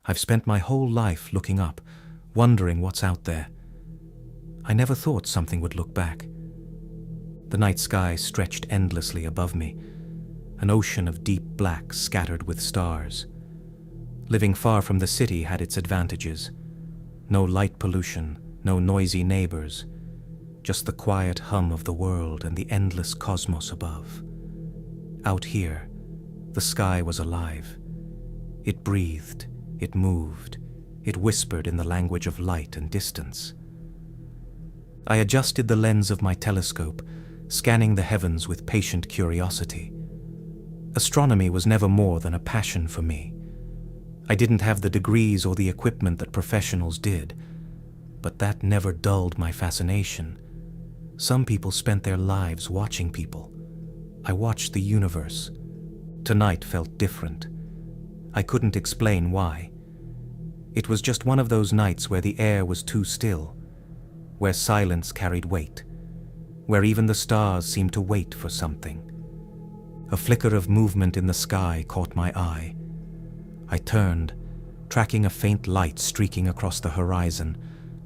I've spent my whole life looking up, wondering what's out there. I never thought something would look back. The night sky stretched endlessly above me, an ocean of deep black scattered with stars. Living far from the city had its advantages. No light pollution, no noisy neighbors, just the quiet hum of the world and the endless cosmos above. Out here, the sky was alive. It breathed, it moved, it whispered in the language of light and distance. I adjusted the lens of my telescope, scanning the heavens with patient curiosity. Astronomy was never more than a passion for me. I didn't have the degrees or the equipment that professionals did, but that never dulled my fascination. Some people spent their lives watching people. I watched the universe. Tonight felt different. I couldn't explain why. It was just one of those nights where the air was too still, where silence carried weight, where even the stars seemed to wait for something. A flicker of movement in the sky caught my eye. I turned, tracking a faint light streaking across the horizon.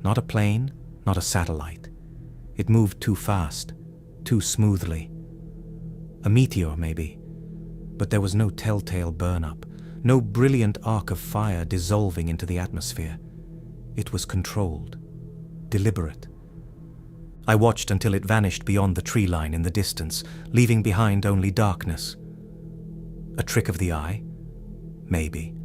Not a plane, not a satellite. It moved too fast, too smoothly. A meteor, maybe, but there was no telltale burn-up, no brilliant arc of fire dissolving into the atmosphere. It was controlled, deliberate. I watched until it vanished beyond the tree line in the distance, leaving behind only darkness. A trick of the eye? Maybe.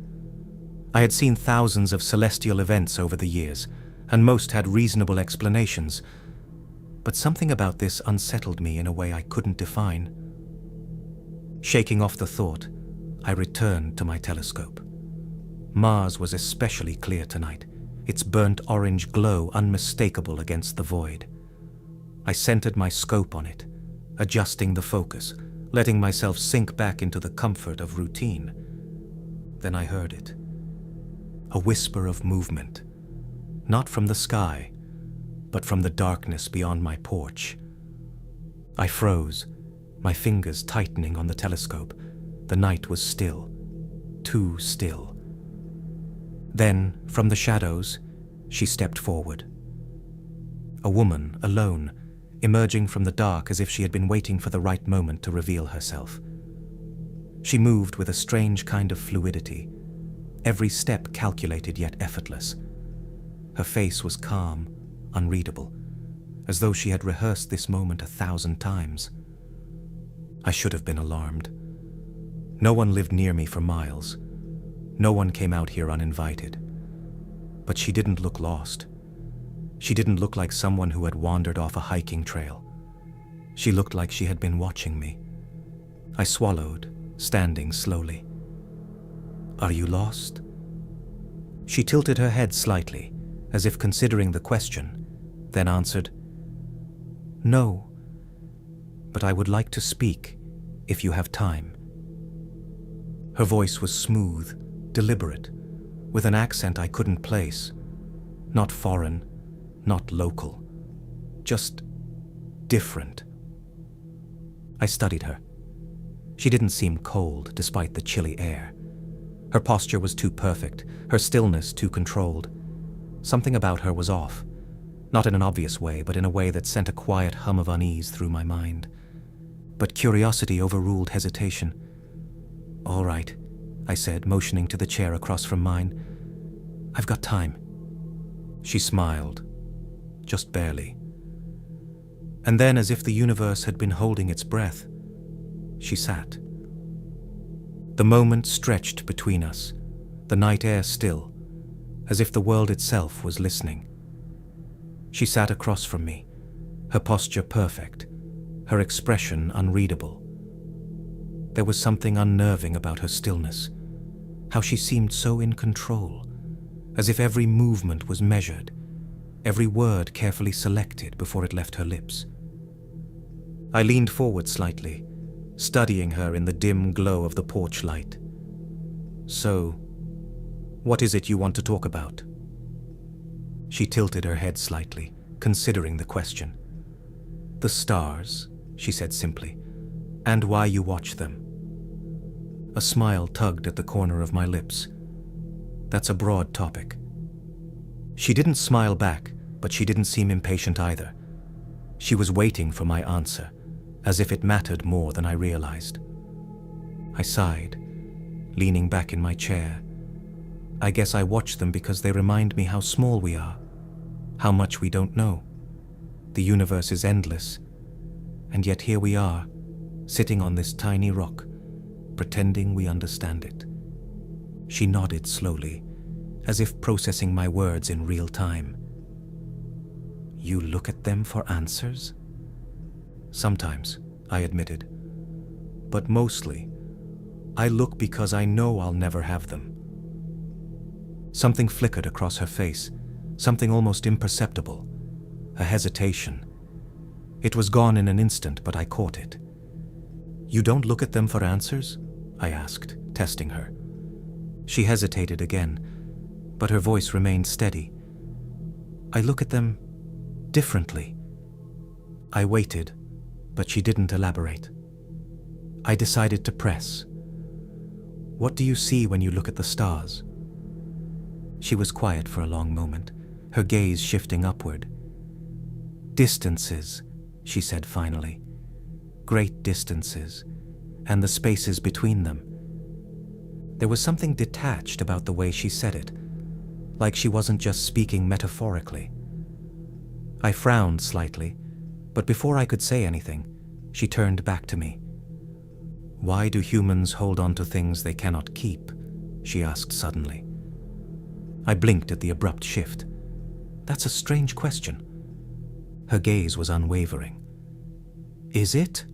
I had seen thousands of celestial events over the years, and most had reasonable explanations, but something about this unsettled me in a way I couldn't define. Shaking off the thought, I returned to my telescope. Mars was especially clear tonight, its burnt orange glow unmistakable against the void. I centered my scope on it, adjusting the focus, letting myself sink back into the comfort of routine. Then I heard it. A whisper of movement, not from the sky, but from the darkness beyond my porch. I froze, my fingers tightening on the telescope. The night was still, too still. Then, from the shadows, she stepped forward. A woman, alone, emerging from the dark as if she had been waiting for the right moment to reveal herself. She moved with a strange kind of fluidity, every step calculated yet effortless. Her face was calm, unreadable, as though she had rehearsed this moment 1,000 times. I should have been alarmed. No one lived near me for miles. No one came out here uninvited. But she didn't look lost. She didn't look like someone who had wandered off a hiking trail. She looked like she had been watching me. I swallowed, standing slowly. "Are you lost?" She tilted her head slightly, as if considering the question, then answered, "No, but I would like to speak, if you have time." Her voice was smooth, deliberate, with an accent I couldn't place. Not foreign, not local, just different. I studied her. She didn't seem cold, despite the chilly air. Her posture was too perfect, her stillness too controlled. Something about her was off, not in an obvious way, but in a way that sent a quiet hum of unease through my mind. But curiosity overruled hesitation. "All right," I said, motioning to the chair across from mine. "I've got time." She smiled, just barely. And then, as if the universe had been holding its breath, she sat. The moment stretched between us, the night air still, as if the world itself was listening. She sat across from me, her posture perfect, her expression unreadable. There was something unnerving about her stillness, how she seemed so in control, as if every movement was measured, every word carefully selected before it left her lips. I leaned forward slightly, studying her in the dim glow of the porch light. "So, what is it you want to talk about?" She tilted her head slightly, considering the question. "The stars," she said simply, "and why you watch them." A smile tugged at the corner of my lips. That's a broad topic. She didn't smile back, but she didn't seem impatient either. She was waiting for my answer, as if it mattered more than I realized. I sighed, leaning back in my chair. I guess I watch them because they remind me how small we are, how much we don't know. The universe is endless, and yet here we are, sitting on this tiny rock, pretending we understand it. She nodded slowly, as if processing my words in real time. You look at them for answers? Sometimes, I admitted. But mostly, I look because I know I'll never have them. Something flickered across her face, something almost imperceptible, a hesitation. It was gone in an instant, but I caught it. You don't look at them for answers? I asked, testing her. She hesitated again, but her voice remained steady. I look at them differently. I waited, but she didn't elaborate. I decided to press. What do you see when you look at the stars? She was quiet for a long moment, her gaze shifting upward. Distances, she said finally. Great distances, and the spaces between them. There was something detached about the way she said it, like she wasn't just speaking metaphorically. I frowned slightly, but before I could say anything, she turned back to me. Why do humans hold on to things they cannot keep? She asked suddenly. I blinked at the abrupt shift. That's a strange question. Her gaze was unwavering. Is it?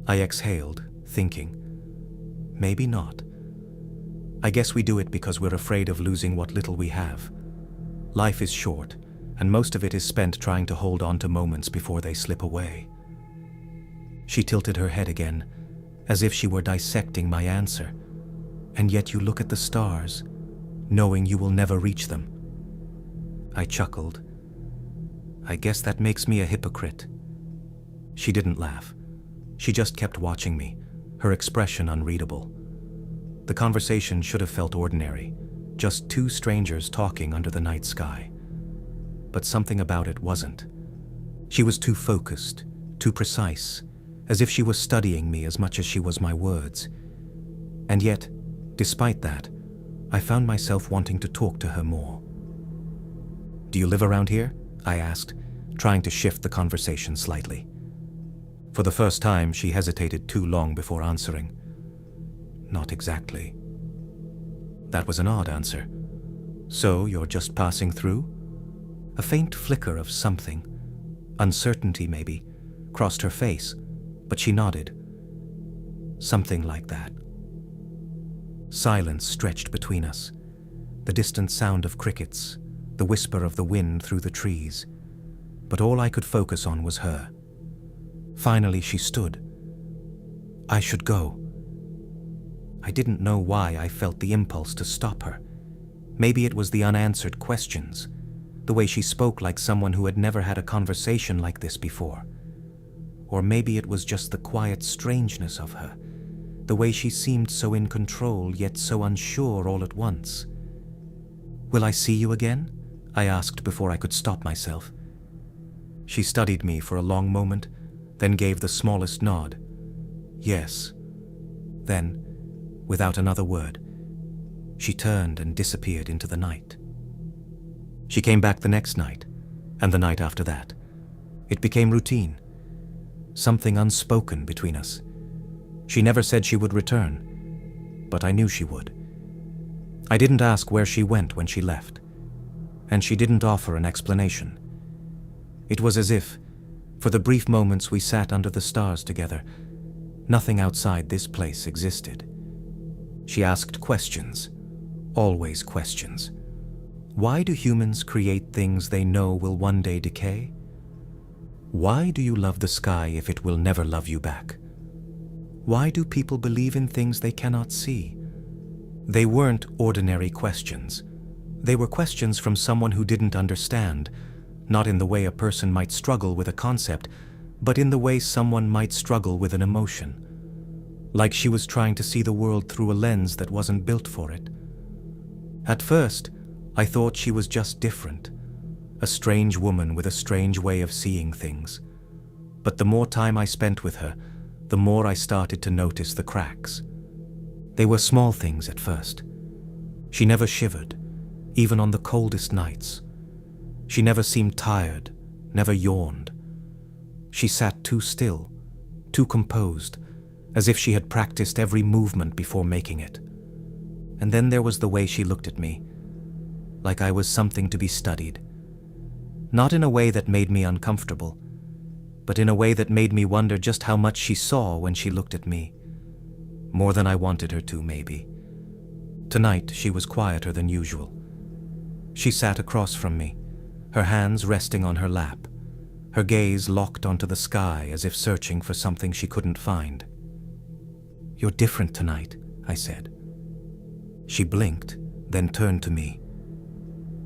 I exhaled, thinking. Maybe not. I guess we do it because we're afraid of losing what little we have. Life is short, and most of it is spent trying to hold on to moments before they slip away. She tilted her head again, as if she were dissecting my answer. And yet you look at the stars, knowing you will never reach them. I chuckled. I guess that makes me a hypocrite. She didn't laugh. She just kept watching me, her expression unreadable. The conversation should have felt ordinary, just two strangers talking under the night sky. But something about it wasn't. She was too focused, too precise, as if she was studying me as much as she was my words. And yet, despite that, I found myself wanting to talk to her more. Do you live around here? I asked, trying to shift the conversation slightly. For the first time, she hesitated too long before answering. Not exactly. That was an odd answer. So you're just passing through? A faint flicker of something, uncertainty maybe, crossed her face, but she nodded. Something like that. Silence stretched between us, the distant sound of crickets, the whisper of the wind through the trees. But all I could focus on was her. Finally, she stood. I should go. I didn't know why I felt the impulse to stop her. Maybe it was the unanswered questions, the way she spoke like someone who had never had a conversation like this before. Or maybe it was just the quiet strangeness of her, the way she seemed so in control yet so unsure all at once. Will I see you again? I asked before I could stop myself. She studied me for a long moment, then gave the smallest nod. Yes. Then, without another word, she turned and disappeared into the night. She came back the next night, and the night after that. It became routine, something unspoken between us. She never said she would return, but I knew she would. I didn't ask where she went when she left, and she didn't offer an explanation. It was as if, for the brief moments we sat under the stars together, nothing outside this place existed. She asked questions, always questions. Why do humans create things they know will one day decay? Why do you love the sky if it will never love you back? Why do people believe in things they cannot see? They weren't ordinary questions. They were questions from someone who didn't understand, not in the way a person might struggle with a concept, but in the way someone might struggle with an emotion. Like she was trying to see the world through a lens that wasn't built for it. At first, I thought she was just different, a strange woman with a strange way of seeing things. But the more time I spent with her, the more I started to notice the cracks. They were small things at first. She never shivered, even on the coldest nights. She never seemed tired, never yawned. She sat too still, too composed, as if she had practiced every movement before making it. And then there was the way she looked at me, like I was something to be studied. Not in a way that made me uncomfortable, but in a way that made me wonder just how much she saw when she looked at me. More than I wanted her to, maybe. Tonight, she was quieter than usual. She sat across from me, her hands resting on her lap, her gaze locked onto the sky as if searching for something she couldn't find. "You're different tonight," I said. She blinked, then turned to me.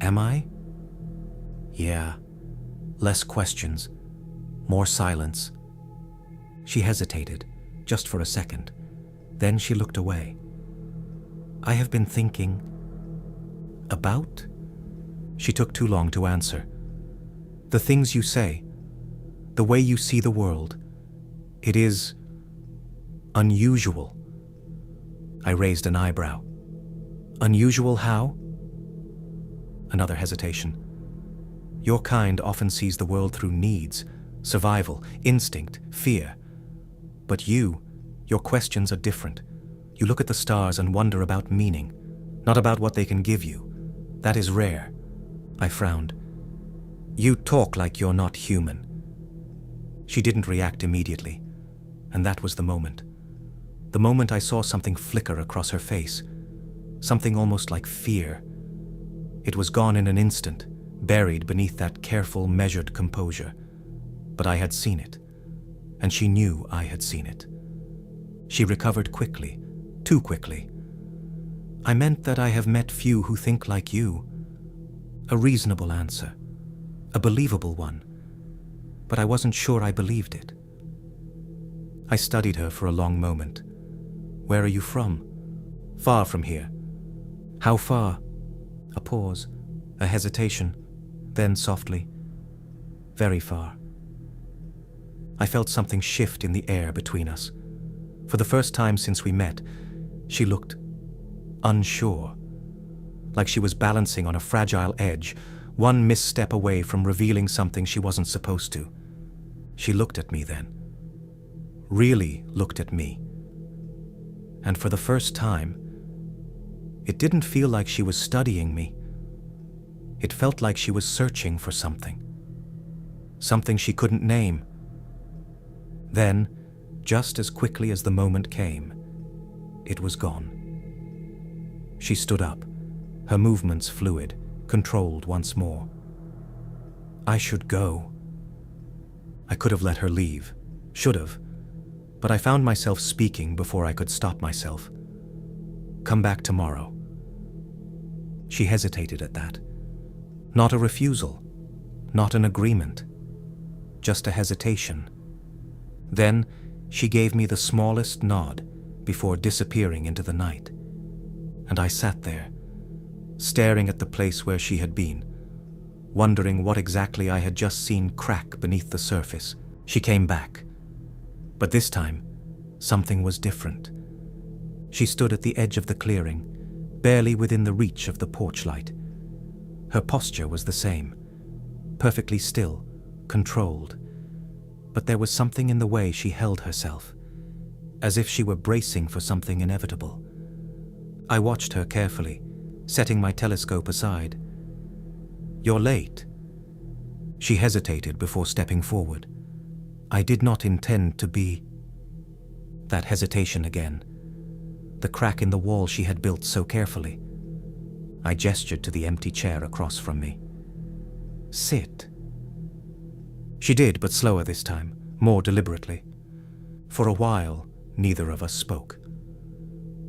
"Am I?" "Yeah." Less questions, more silence. She hesitated, just for a second. Then she looked away. "I have been thinking..." "About?" She took too long to answer. "The things you say, the way you see the world, it is unusual." I raised an eyebrow. "Unusual how?" Another hesitation. "Your kind often sees the world through needs, survival, instinct, fear. But your questions are different. You look at the stars and wonder about meaning, not about what they can give you. That is rare." I frowned. "You talk like you're not human." She didn't react immediately, and that was the moment. The moment I saw something flicker across her face, something almost like fear. It was gone in an instant, buried beneath that careful, measured composure. But I had seen it, and she knew I had seen it. She recovered quickly, too quickly. "I meant that I have met few who think like you." A reasonable answer, a believable one, but I wasn't sure I believed it. I studied her for a long moment. "Where are you from?" "Far from here." "How far?" A pause, a hesitation, then softly, "Very far." I felt something shift in the air between us. For the first time since we met, she looked unsure, like she was balancing on a fragile edge, one misstep away from revealing something she wasn't supposed to. She looked at me then. Really looked at me. And for the first time, it didn't feel like she was studying me. It felt like she was searching for something. Something she couldn't name. Then, just as quickly as the moment came, it was gone. She stood up, her movements fluid, controlled once more. I should go. I could have let her leave, should have, but I found myself speaking before I could stop myself. "Come back tomorrow." She hesitated at that. Not a refusal, not an agreement, just a hesitation. Then she gave me the smallest nod before disappearing into the night. And I sat there, staring at the place where she had been, wondering what exactly I had just seen crack beneath the surface. She came back. But this time, something was different. She stood at the edge of the clearing, barely within the reach of the porch light. Her posture was the same, perfectly still, controlled. But there was something in the way she held herself, as if she were bracing for something inevitable. I watched her carefully, setting my telescope aside. "You're late." She hesitated before stepping forward. I did not intend to be... That hesitation again. The crack in the wall she had built so carefully. I gestured to the empty chair across from me. "Sit." She did, but slower this time, more deliberately. For a while, neither of us spoke.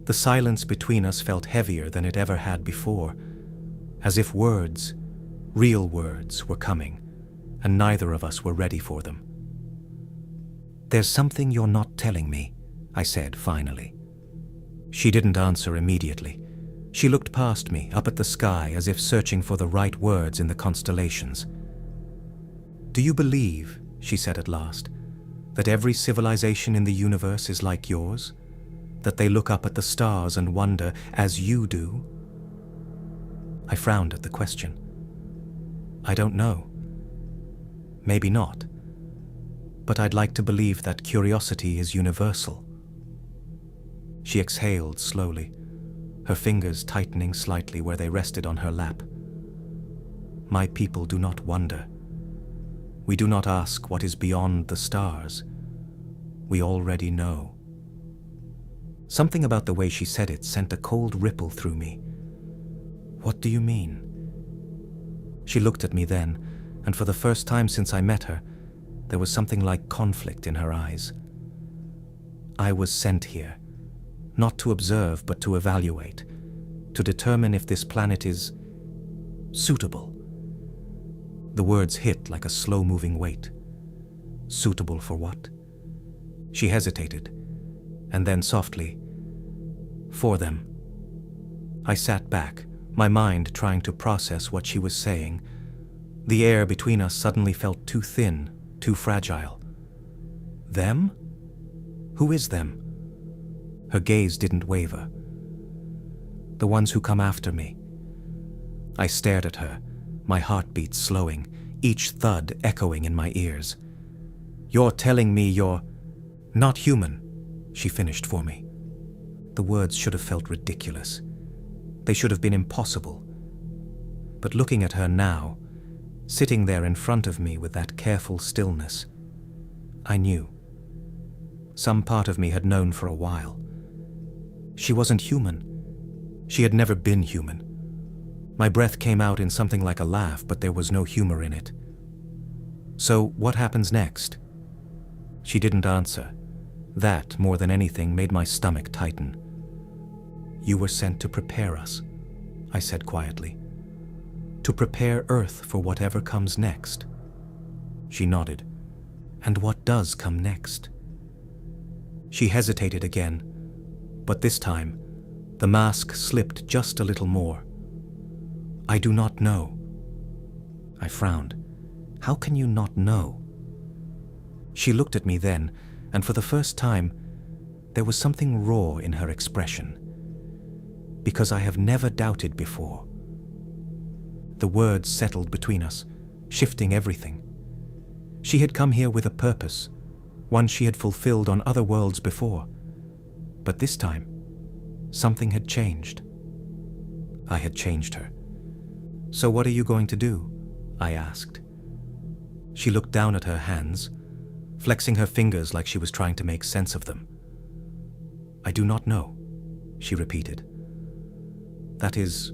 The silence between us felt heavier than it ever had before, as if words, real words, were coming, and neither of us were ready for them. "There's something you're not telling me," I said finally. She didn't answer immediately. She looked past me, up at the sky, as if searching for the right words in the constellations. "Do you believe," she said at last, "that every civilization in the universe is like yours? That they look up at the stars and wonder, as you do?" I frowned at the question. "I don't know. Maybe not. But I'd like to believe that curiosity is universal." She exhaled slowly, her fingers tightening slightly where they rested on her lap. "My people do not wonder. We do not ask what is beyond the stars. We already know." Something about the way she said it sent a cold ripple through me. "What do you mean?" She looked at me then, and for the first time since I met her, there was something like conflict in her eyes. "I was sent here, not to observe but to evaluate, to determine if this planet is suitable." The words hit like a slow-moving weight. Suitable for what? She hesitated, and then softly, "For them." I sat back, my mind trying to process what she was saying. The air between us suddenly felt too thin, too fragile. "Them? Who is them?" Her gaze didn't waver. "The ones who come after me." I stared at her, my heartbeat slowing, each thud echoing in my ears. "You're telling me you're not human," she finished for me. The words should have felt ridiculous. They should have been impossible. But looking at her now, sitting there in front of me with that careful stillness, I knew. Some part of me had known for a while. She wasn't human. She had never been human. My breath came out in something like a laugh, but there was no humor in it. "So what happens next?" She didn't answer. That, more than anything, made my stomach tighten. "You were sent to prepare us," I said quietly. "To prepare Earth for whatever comes next." She nodded. "And what does come next?" She hesitated again, but this time, the mask slipped just a little more. "I do not know." I frowned. "How can you not know?" She looked at me then, and for the first time, there was something raw in her expression. "Because I have never doubted before." The words settled between us, shifting everything. She had come here with a purpose, one she had fulfilled on other worlds before. But this time, something had changed. I had changed her. "So what are you going to do?" I asked. She looked down at her hands, flexing her fingers like she was trying to make sense of them. "I do not know," she repeated. "That is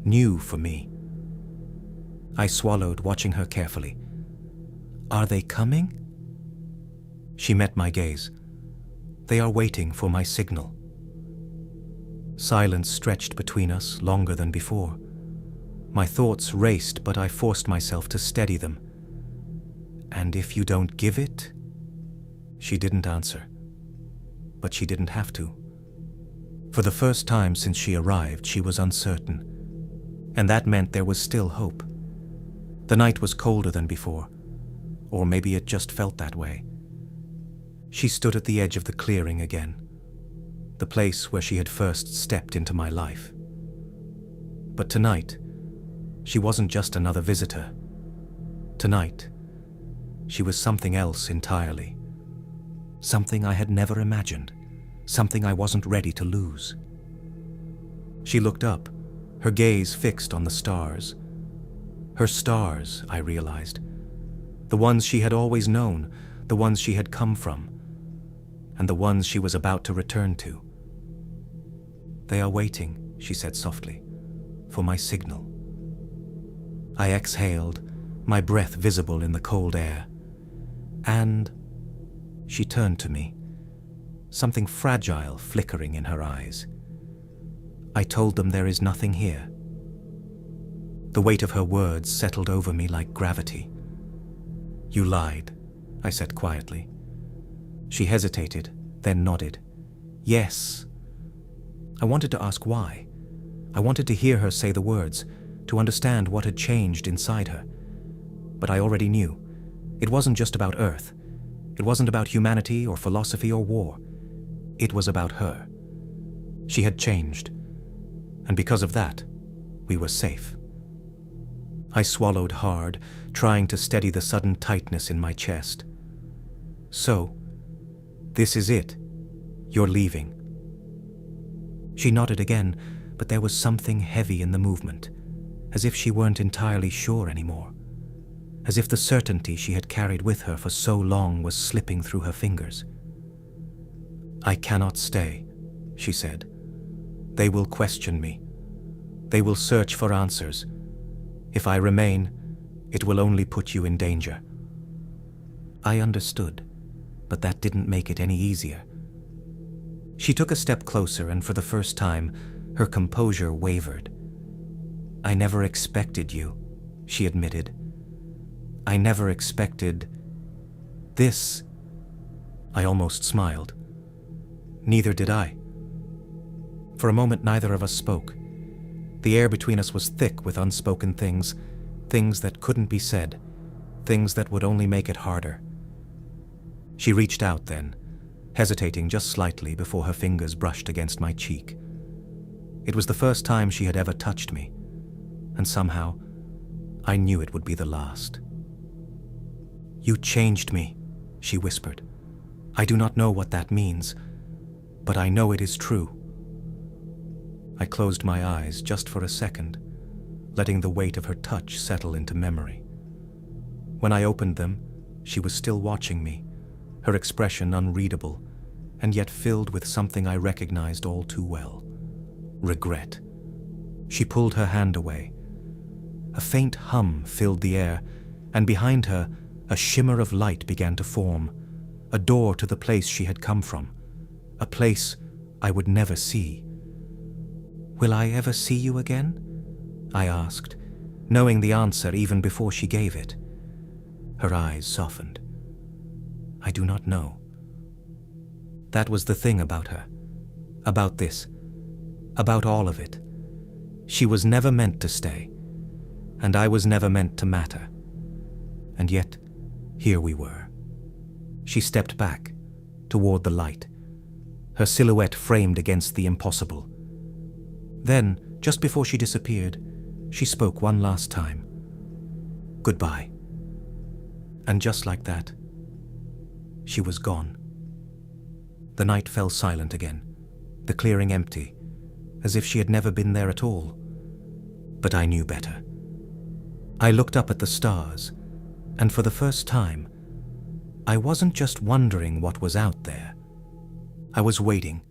new for me." I swallowed, watching her carefully. "Are they coming?" She met my gaze. "They are waiting for my signal." Silence stretched between us longer than before. My thoughts raced, but I forced myself to steady them. "And if you don't give it?" She didn't answer. But she didn't have to. For the first time since she arrived, she was uncertain. And that meant there was still hope. The night was colder than before. Or maybe it just felt that way. She stood at the edge of the clearing again. The place where she had first stepped into my life. But tonight, she wasn't just another visitor. Tonight, she was something else entirely. Something I had never imagined. Something I wasn't ready to lose. She looked up, her gaze fixed on the stars. Her stars, I realized. The ones she had always known, the ones she had come from, and the ones she was about to return to. "They are waiting," she said softly, "for my signal." I exhaled, my breath visible in the cold air. "And..." She turned to me, something fragile flickering in her eyes. "I told them there is nothing here." The weight of her words settled over me like gravity. "You lied," I said quietly. She hesitated, then nodded. "Yes." I wanted to ask why, I wanted to hear her say the words, to understand what had changed inside her. But I already knew. It wasn't just about Earth. It wasn't about humanity or philosophy or war. It was about her. She had changed. And because of that, we were safe. I swallowed hard, trying to steady the sudden tightness in my chest. So, this is it. You're leaving. She nodded again, but there was something heavy in the movement, as if she weren't entirely sure anymore, as if the certainty she had carried with her for so long was slipping through her fingers. I cannot stay, she said. They will question me. They will search for answers. If I remain, it will only put you in danger. I understood, but that didn't make it any easier. She took a step closer, and for the first time, her composure wavered. I never expected you, she admitted. I never expected this. I almost smiled. Neither did I. For a moment, neither of us spoke. The air between us was thick with unspoken things, things that couldn't be said, things that would only make it harder. She reached out then, hesitating just slightly before her fingers brushed against my cheek. It was the first time she had ever touched me, and somehow, I knew it would be the last. You changed me, she whispered. I do not know what that means, but I know it is true. I closed my eyes just for a second, letting the weight of her touch settle into memory. When I opened them, she was still watching me, her expression unreadable, and yet filled with something I recognized all too well. Regret. She pulled her hand away. A faint hum filled the air, and behind her, a shimmer of light began to form, a door to the place she had come from, a place I would never see. Will I ever see you again? I asked, knowing the answer even before she gave it. Her eyes softened. I do not know. That was the thing about her, about this, about all of it. She was never meant to stay, and I was never meant to matter. And yet, here we were. She stepped back, toward the light, her silhouette framed against the impossible. Then, just before she disappeared, she spoke one last time. Goodbye. And just like that, she was gone. The night fell silent again, the clearing empty, as if she had never been there at all. But I knew better. I looked up at the stars, and for the first time, I wasn't just wondering what was out there. I was waiting,